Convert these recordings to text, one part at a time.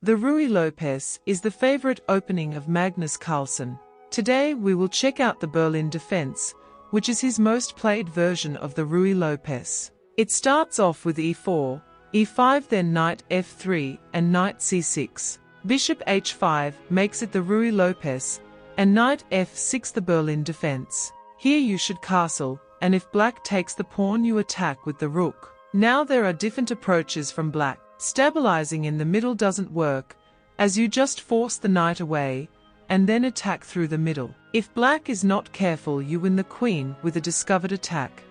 The Ruy Lopes is the favorite opening of Magnus Carlsen. Today we will check out the Berlin defense, which is his most played version of the Ruy Lopes. It starts off with e4, e5, then knight f3 and knight c6. Bishop h5 makes it the Ruy Lopes, and knight f6 the Berlin defense. Here you should castle, and if black takes the pawn you attack with the rook. Now there are different approaches from black. Stabilizing in the middle doesn't work, as you just force the knight away, and then attack through the middle. If black is not careful you win the queen with a discovered attack.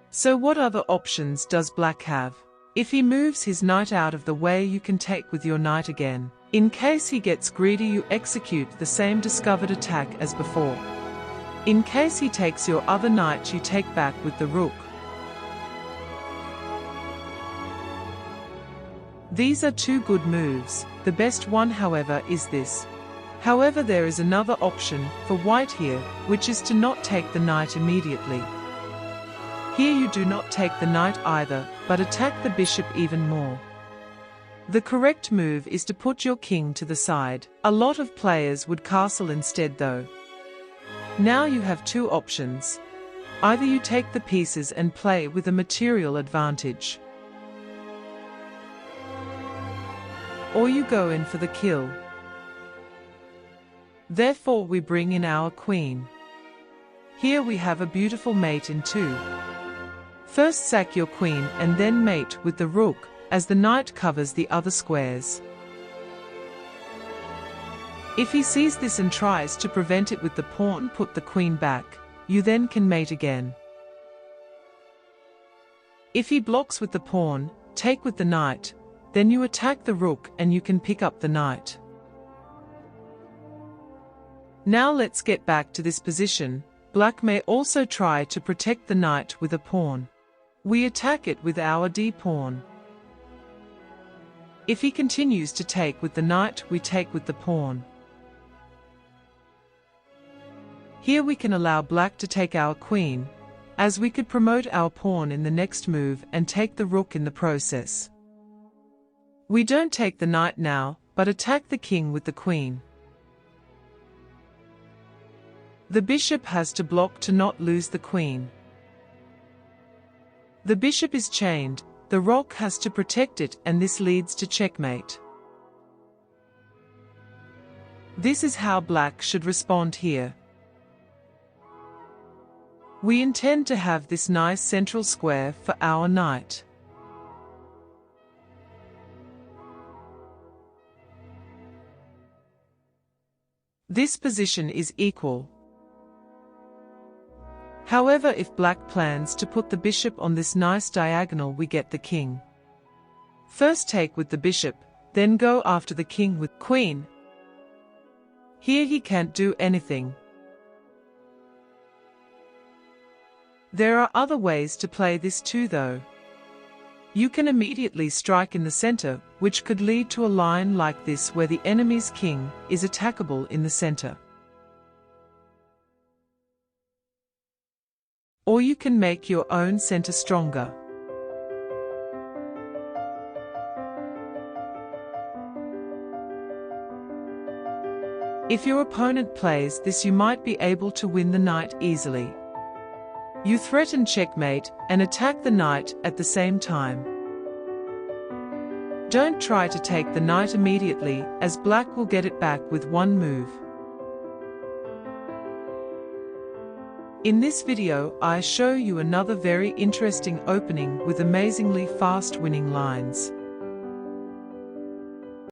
So what other options does black have? If he moves his knight out of the way you can take with your knight again. In case he gets greedy you execute the same discovered attack as before. In case he takes your other knight you take back with the rook. These are two good moves. The best one, however, is this. However, there is another option for white here, which is to not take the knight immediately. Here you do not take the knight either, but attack the bishop even more. The correct move is to put your king to the side. A lot of players would castle instead though. Now you have two options. Either you take the pieces and play with a material advantage, or you go in for the kill. Therefore we bring in our queen. Here we have a beautiful mate in two. First sack your queen and then mate with the rook, as the knight covers the other squares. If he sees this and tries to prevent it with the pawn, put the queen back, you then can mate again. If he blocks with the pawn, take with the knight, then you attack the rook and you can pick up the knight. Now let's get back to this position. Black may also try to protect the knight with a pawn. We attack it with our d-pawn. If he continues to take with the knight, we take with the pawn. Here we can allow black to take our queen, as we could promote our pawn in the next move and take the rook in the process. We don't take the knight now, but attack the king with the queen. The bishop has to block to not lose the queen. The bishop is chained, the rook has to protect it, and this leads to checkmate. This is how black should respond here. We intend to have this nice central square for our knight. This position is equal. However, if black plans to put the bishop on this nice diagonal, we get the king. First take with the bishop, then go after the king with queen. Here he can't do anything. There are other ways to play this too though. You can immediately strike in the center, which could lead to a line like this where the enemy's king is attackable in the center. Or you can make your own center stronger. If your opponent plays this, you might be able to win the knight easily. You threaten checkmate and attack the knight at the same time. Don't try to take the knight immediately, as black will get it back with one move. In this video, I show you another very interesting opening with amazingly fast winning lines.